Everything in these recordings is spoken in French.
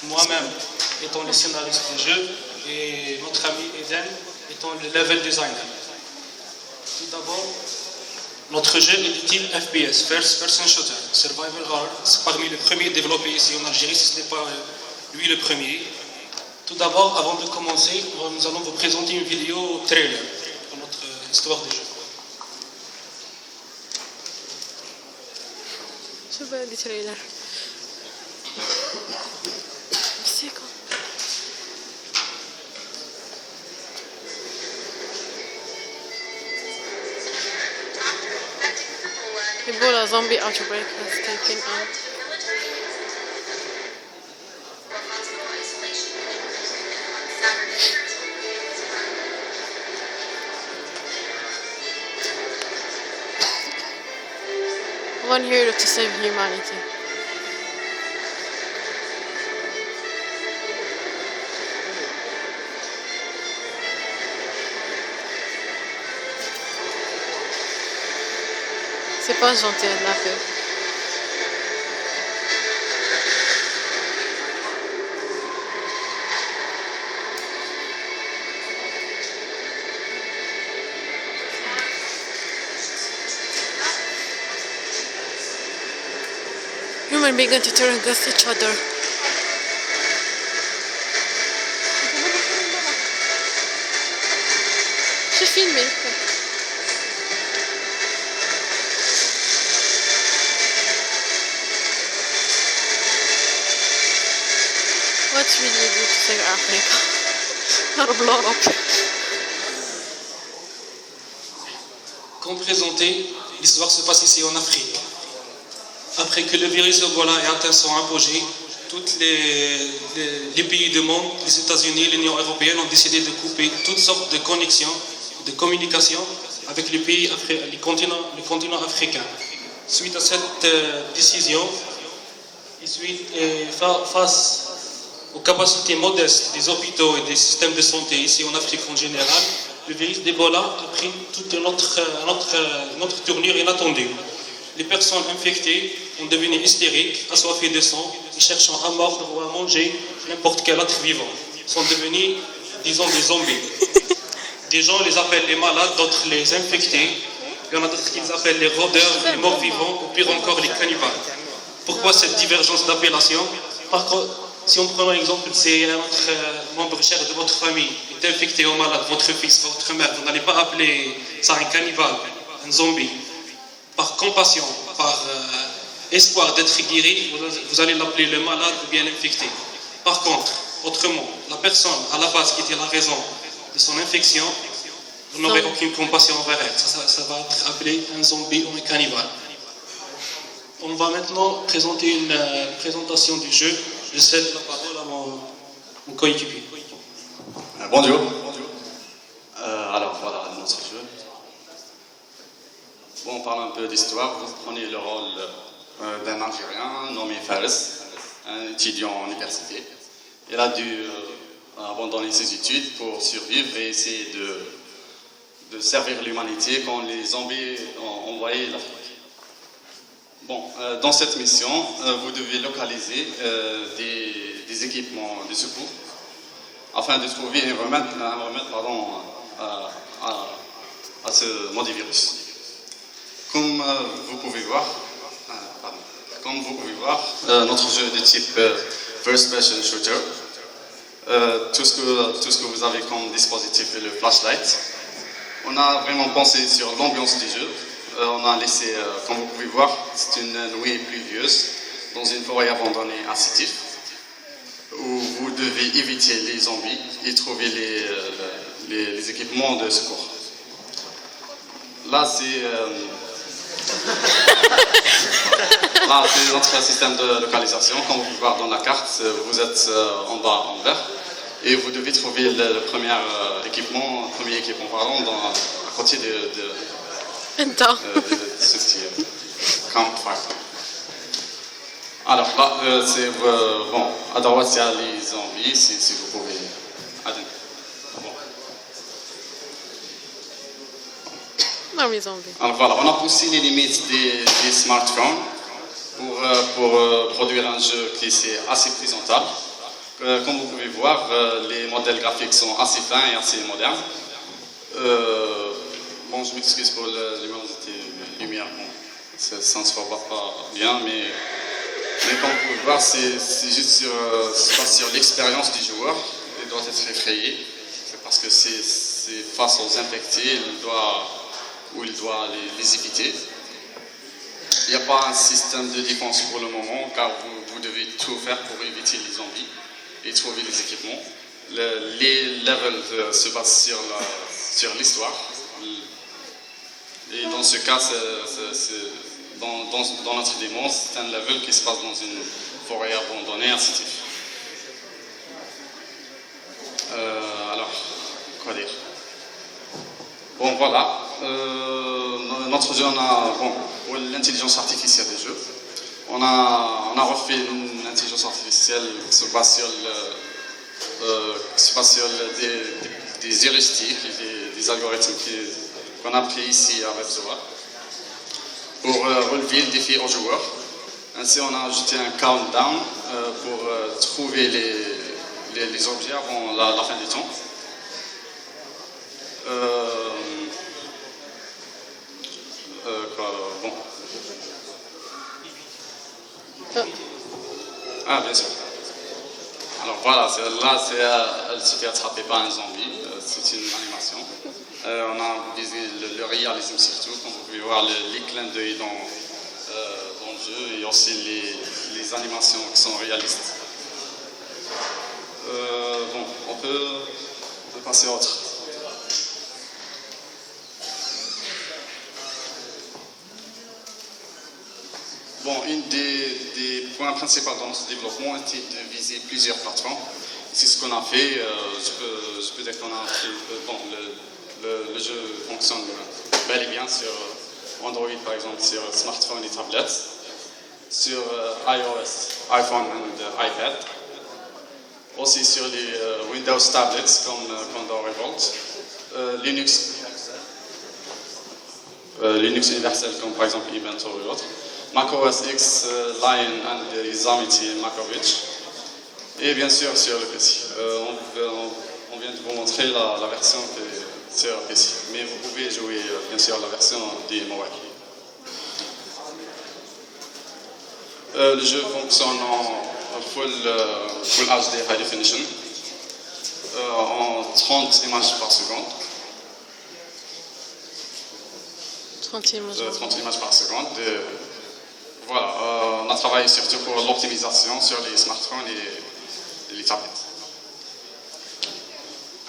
moi-même étant le scénariste du jeu et notre ami Eden étant le level designer. Tout d'abord, notre jeu est du type FPS, First Person Shooter, Survival Horror. C'est parmi les premiers développés ici en Algérie, si ce n'est pas lui le premier. Tout d'abord, avant de commencer, nous allons vous présenter une vidéo trailer de notre histoire du jeu. شو بدي تريلر مسيكو Ebola zombie outbreak has taken out. One hero to save humanity. C'est pas gentil de la faire. Human began to turn against each other. شو فيلمي؟ What's really good to save Africa? هرب l'Europe. Comme présenté, l'histoire se passe ici en Afrique. Après que le virus Ebola ait atteint son apogée, tous les pays du monde, les États-Unis, l'Union européenne ont décidé de couper toutes sortes de connexions, de communication avec les pays, le continent africain. Suite à cette décision, et face aux capacités modestes des hôpitaux et des systèmes de santé ici en Afrique en général, le virus d'Ebola a pris toute une autre tournure inattendue. Les personnes infectées ont devenu hystériques, assoiffées de sang et cherchant à mordre ou à manger n'importe quel être vivant. Ils sont devenus, disons, des zombies. Des gens les appellent les malades, d'autres les infectés. Il y en a d'autres qu'ils appellent les rôdeurs, les morts vivants ou pire encore les cannibales. Pourquoi cette divergence d'appellation? Par contre, si on prend l'exemple, c'est un autre membre cher de votre famille est infecté ou malade, votre fils, votre mère, vous n'allez pas appeler ça un cannibale, un zombie. Par compassion, par espoir d'être guéri, vous allez l'appeler le malade ou bien infecté. Par contre, autrement, la personne à la base qui était la raison de son infection, vous n'aurez aucune compassion envers elle. Ça va être appelé un zombie ou un cannibale. On va maintenant présenter une présentation du jeu. Je cède la parole à mon coéquipier. Bonjour. Alors voilà notre jeu. Bon, on parle un peu d'histoire. Vous prenez le rôle d'un Algérien nommé Fares, un étudiant en université. Il a dû abandonner ses études pour survivre et essayer de servir l'humanité quand les zombies ont envahi l'Afrique. Bon, dans cette mission, vous devez localiser des équipements de secours afin de trouver un remède à ce maudit virus. Comme vous pouvez voir, notre jeu de type First Person Shooter, tout ce que vous avez comme dispositif est le flashlight. On a vraiment pensé sur l'ambiance du jeu. On a laissé, comme vous pouvez voir, c'est une nuit pluvieuse dans une forêt abandonnée à Sétif, où vous devez éviter les zombies et trouver les équipements de secours. Là, c'est notre système de localisation. Comme vous pouvez voir dans la carte, vous êtes en bas en vert et vous devez trouver le premier équipement, à côté de ce petit campfire. Alors là, c'est bon. À droite, il y a les zombies, si vous pouvez. Non, les zombies. Alors voilà, on a poussé les limites des smartphones pour produire un jeu qui est assez présentable. Comme vous pouvez voir, les modèles graphiques sont assez fins et assez modernes. Bon, je m'excuse pour lumière, bon, ça ne se voit pas bien, mais comme vous pouvez voir, c'est juste sur l'expérience du joueur. Il doit être effrayé, parce que c'est face aux infectés, il doit les éviter. Il n'y a pas un système de défense pour le moment, car vous devez tout faire pour éviter les zombies et trouver les équipements. Les levels se basent sur l'histoire. Et dans ce cas, dans notre démon, c'est un level qui se passe dans une forêt abandonnée, ainsi de suite. Alors, quoi dire? Bon, voilà. Notre jeu, pour l'intelligence artificielle des jeux, on a refait une intelligence artificielle qui se base sur des heuristiques et des algorithmes qu'on a pris ici à WebSoa pour relever le défi aux joueurs. Ainsi, on a ajouté un countdown pour trouver les objets avant la fin du temps. Bon. Ah, bien sûr. Alors voilà, elle se fait attraper par un zombie. C'est une animation. On a visé le réalisme surtout, comme vous pouvez voir les clins d'œil dans le jeu et aussi les animations qui sont réalistes. Bon, on peut passer à autre. Bon, une des points principaux dans notre développement était de viser plusieurs plateformes. C'est ce qu'on a fait. Je peux dire qu'on a bon, le jeu fonctionne bel et bien sur Android, par exemple, sur smartphone et tablettes, sur iOS, iPhone et iPad, aussi sur les Windows tablets comme Condor Revolt, Linux universel comme par exemple Ubuntu et autres, macOS X, Lion et Yosemite et Macovich, et bien sûr sur le PC. On vient de vous montrer la version sur le PC, mais vous pouvez jouer bien sûr la version des mobile. Le jeu fonctionne en full HD High Definition, en 30 images par seconde. 30 images par seconde. Voilà, on a travaillé surtout pour l'optimisation sur les smartphones et les tablettes.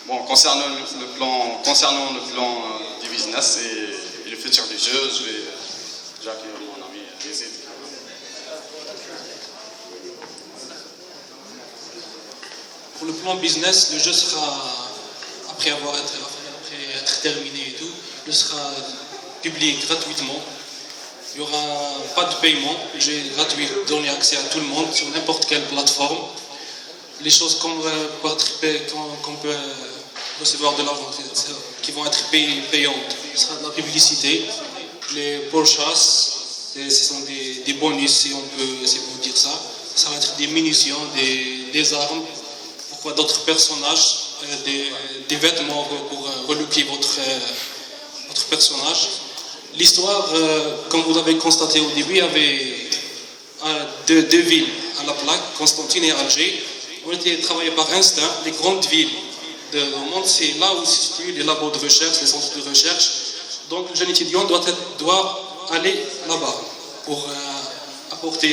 Bon, concernant le plan du business et le futur du jeu, je vais accueillir mon ami Yazid. Pour le plan business, le jeu sera, après être terminé et tout, le sera publié gratuitement. Il n'y aura pas de paiement, le jeu est gratuit, donner accès à tout le monde sur n'importe quelle plateforme. Les choses qu'on peut recevoir de l'argent, qui vont être payantes, ce sera de la publicité. Les pourchasses, ce sont des bonus, si on peut vous dire ça. Ça va être des munitions, des armes, pourquoi d'autres personnages, des vêtements pour relooker votre personnage. L'histoire, comme vous l'avez constaté au début, avait deux villes à la plaque, Constantine et Alger, ont été travaillées par instinct. Les grandes villes du monde, c'est là où se situent les labos de recherche, les centres de recherche. Donc le jeune étudiant doit aller là-bas pour apporter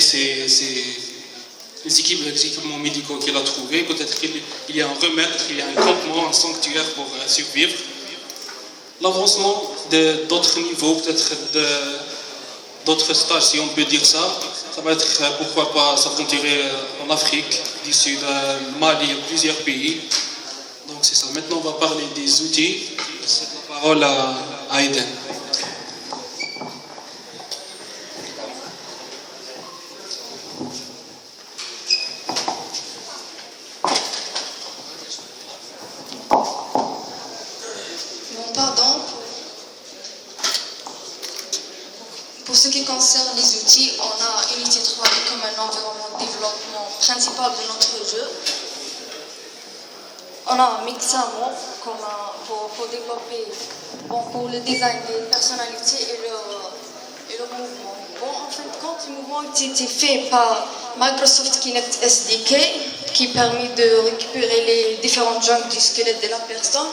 les équipements médicaux qu'il a trouvés. Peut-être qu'il y a un remède, qu'il y a un campement, un sanctuaire pour survivre. L'avancement d'autres niveaux, peut-être d'autres stages, si on peut dire ça, ça va être, pourquoi pas, s'aventurer en Afrique, du Sud, le Mali, plusieurs pays. Donc c'est ça. Maintenant, on va parler des outils. C'est la parole à Eden. Pour ce qui concerne les outils, on a Unity 3D comme un environnement de développement principal de notre jeu. on a Mixamo pour développer, bon, pour le design des personnalités et le mouvement. Bon, en fin de compte, le mouvement a été fait par Microsoft Kinect SDK qui permet de récupérer les différentes joints du squelette de la personne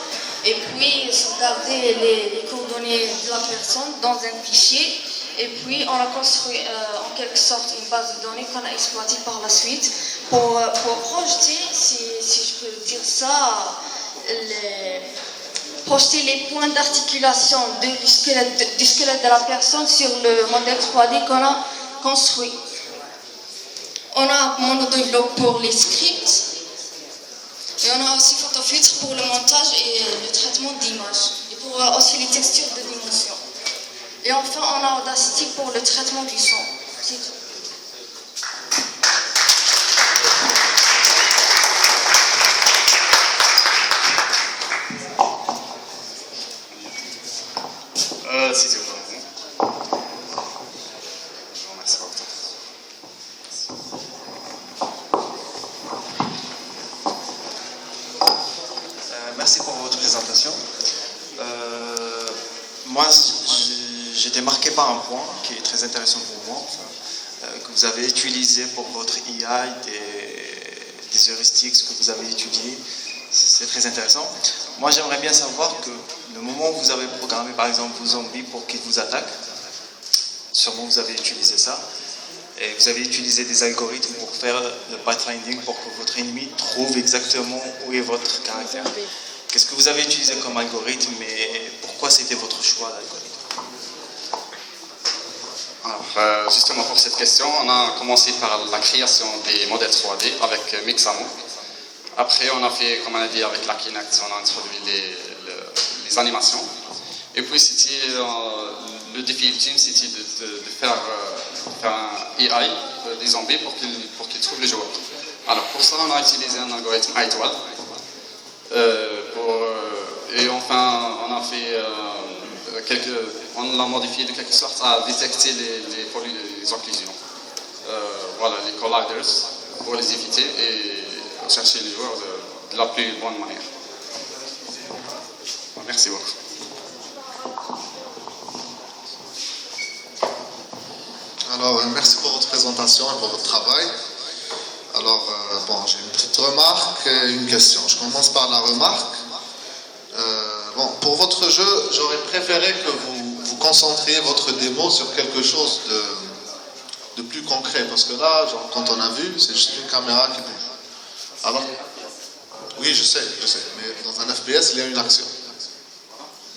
et puis sauvegarder les coordonnées de la personne dans un fichier. Et puis on a construit en quelque sorte une base de données qu'on a exploitée par la suite pour projeter, si je peux dire ça, projeter les points d'articulation du squelette de la personne sur le modèle 3D qu'on a construit. On a Monodevlog pour les scripts et on a aussi Photofiltre pour le montage et le traitement d'images et pour aussi les textures de dimension. Et enfin, on a Audacity pour le traitement du son. C'est tout. Si c'est bon. Je vous remercie pour votre temps. Merci pour votre présentation. Moi, j'étais marqué par un point qui est très intéressant pour moi, que vous avez utilisé pour votre IA, des heuristiques que vous avez étudiés. C'est très intéressant. Moi, j'aimerais bien savoir que le moment où vous avez programmé, par exemple, vos zombies pour qu'ils vous attaquent, sûrement vous avez utilisé ça, et vous avez utilisé des algorithmes pour faire le pathfinding pour que votre ennemi trouve exactement où est votre caractère. Qu'est-ce que vous avez utilisé comme algorithme et pourquoi c'était votre choix d'algorithme? Alors, justement pour cette question, on a commencé par la création des modèles 3D avec Mixamo. Après, on a fait, comme on a dit, avec la Kinect, on a introduit les animations. Et puis, c'était le défi ultime, c'était de faire un AI des zombies pour qu'ils trouvent les joueurs. Alors, pour ça, on a utilisé un algorithme iTwad. Et enfin, on a fait on l'a modifié de quelque sorte à détecter les occlusions. Voilà, les colliders, pour les éviter et chercher les joueurs de la plus bonne manière. Merci beaucoup. Alors, merci pour votre présentation et pour votre travail. Alors, bon, j'ai une petite remarque et une question. Je commence par la remarque. Bon, pour votre jeu, j'aurais préféré que vous concentriez votre démo sur quelque chose de plus concret. Parce que là, genre, quand on a vu, c'est juste une caméra qui bouge. Alors, oui, je sais. Mais dans un FPS, il y a une action.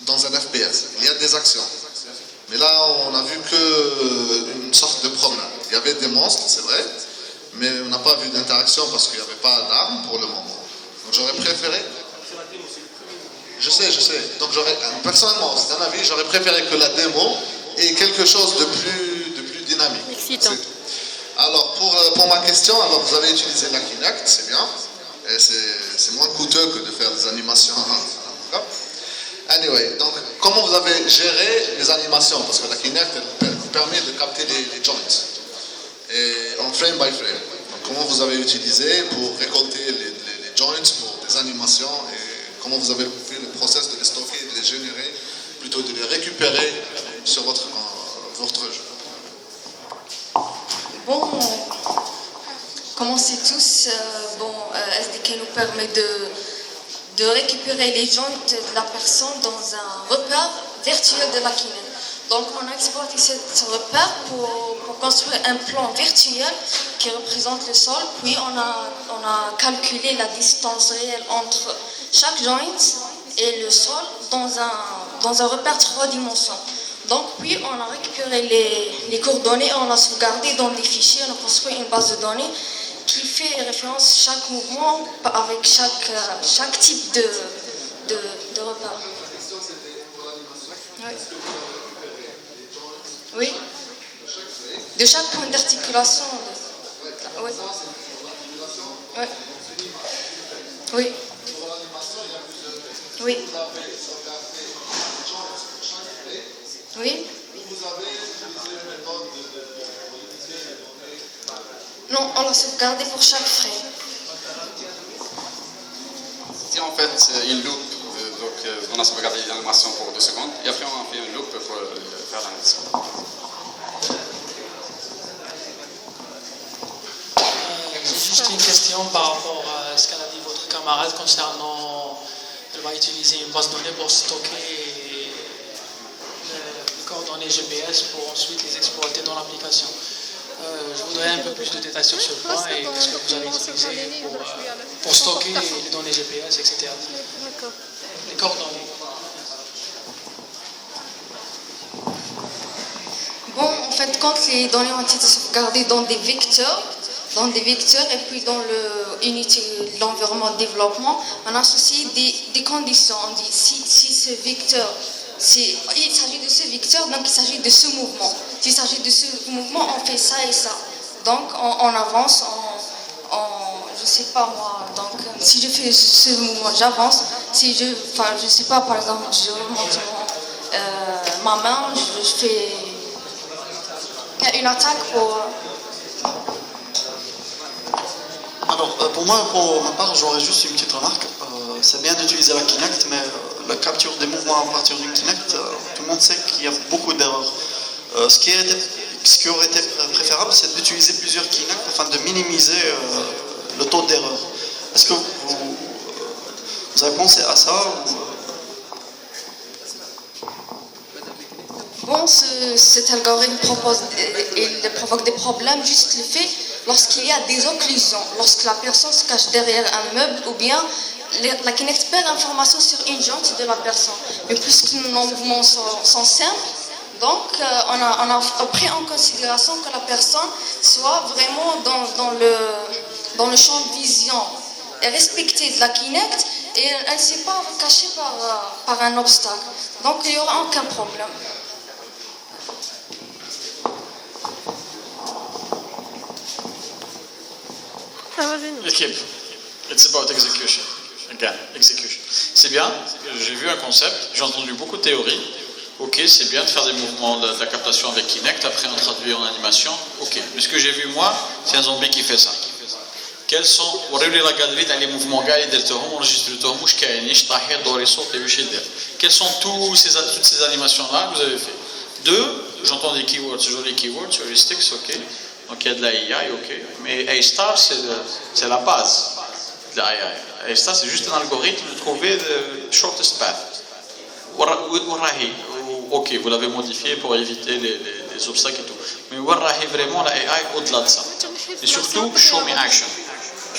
Dans un FPS, il y a des actions. Mais là, on a vu qu'une sorte de promenade. Il y avait des monstres, c'est vrai, mais on n'a pas vu d'interaction parce qu'il n'y avait pas d'armes pour le moment. Donc j'aurais préféré... Je sais. Donc personnellement, c'est un avis, j'aurais préféré que la démo ait quelque chose de plus dynamique. Excitant. Alors, pour ma question, alors vous avez utilisé la Kinect, c'est bien. Et c'est moins coûteux que de faire des animations à la. Anyway, donc comment vous avez géré les animations? Parce que la Kinect elle permet de capter les joints et en frame by frame. Donc, comment vous avez utilisé pour récolter les joints pour des animations et comment vous avez fait le process de les stocker, de les générer, plutôt de les récupérer sur votre jeu? Bon, comme on sait tous, SDK nous permet de récupérer les joints de la personne dans un repère virtuel de la Kinect. Donc on a exploité ce repère pour construire un plan virtuel qui représente le sol, puis on a calculé la distance réelle entre chaque joint et le sol dans un repère 3 dimensions. Donc puis on a récupéré les coordonnées, on a sauvegardé dans des fichiers, on a construit une base de données qui fait référence à chaque mouvement avec chaque type de repère. Oui. De chaque point d'articulation. Oui. Oui. Oui. Oui. Oui. Non, on l'a sauvegardé pour chaque frame. Si fait en fait une loupe. Donc on a sauvegardé l'animation pour 2 secondes et après on a fait une loupe pour faire l'animation. J'ai juste une question par rapport à ce qu'a dit votre camarade concernant elle va utiliser une base de données pour stocker les coordonnées GPS pour ensuite les exploiter dans l'application. Je voudrais un peu plus de détails sur ce point et qu'est-ce que vous avez utilisé pour stocker les données GPS, etc. Les coordonnées. Bon, en fait, quand les données ont été sauvegardées dans des vecteurs et puis dans l'environnement de développement, on associe des conditions. On dit si ce vecteur, il s'agit de ce vecteur, donc il s'agit de ce mouvement. S'il s'agit de ce mouvement, on fait ça et ça. Donc on avance, je sais pas moi, donc si je fais ce mouvement, j'avance. Si je sais pas, par exemple, je remonte ma main, je fais une attaque pour... Alors, pour moi, pour ma part, j'aurais juste une petite remarque. C'est bien d'utiliser la Kinect, mais la capture des mouvements à partir d'une Kinect, tout le monde sait qu'il y a beaucoup d'erreurs. Ce qui aurait été préférable, c'est d'utiliser plusieurs Kinect afin de minimiser le taux d'erreur. Est-ce que vous avez pensé à ça Bon, cet algorithme provoque des problèmes, juste le fait lorsqu'il y a des occlusions, lorsque la personne se cache derrière un meuble ou bien la Kinect perd l'information sur une jante de la personne. Mais puisque nos mouvements sont simples, donc on a pris en considération que la personne soit vraiment dans le champ de vision et respectée de la Kinect et elle ne s'est pas cachée par un obstacle. Donc il n'y aura aucun problème. L'équipe, it's about execution. Again, execution. C'est bien, j'ai vu un concept, j'ai entendu beaucoup de théories. Ok, c'est bien de faire des mouvements de la captation avec Kinect, après on traduit en animation. Ok, mais ce que j'ai vu moi, c'est un zombie qui fait ça. Quels sont les mouvements quelles sont toutes ces animations-là que vous avez fait? 2, j'entends des keywords, jolis keywords, heuristics, ok. Donc il y a de la AI, ok. Mais A-Star, c'est la base de la AI. A-Star, c'est juste un algorithme de trouver le shortest path. Ok, vous l'avez modifié pour éviter les obstacles et tout. Mais Warrahi, vraiment, la AI au-delà de ça. Et surtout, show me action.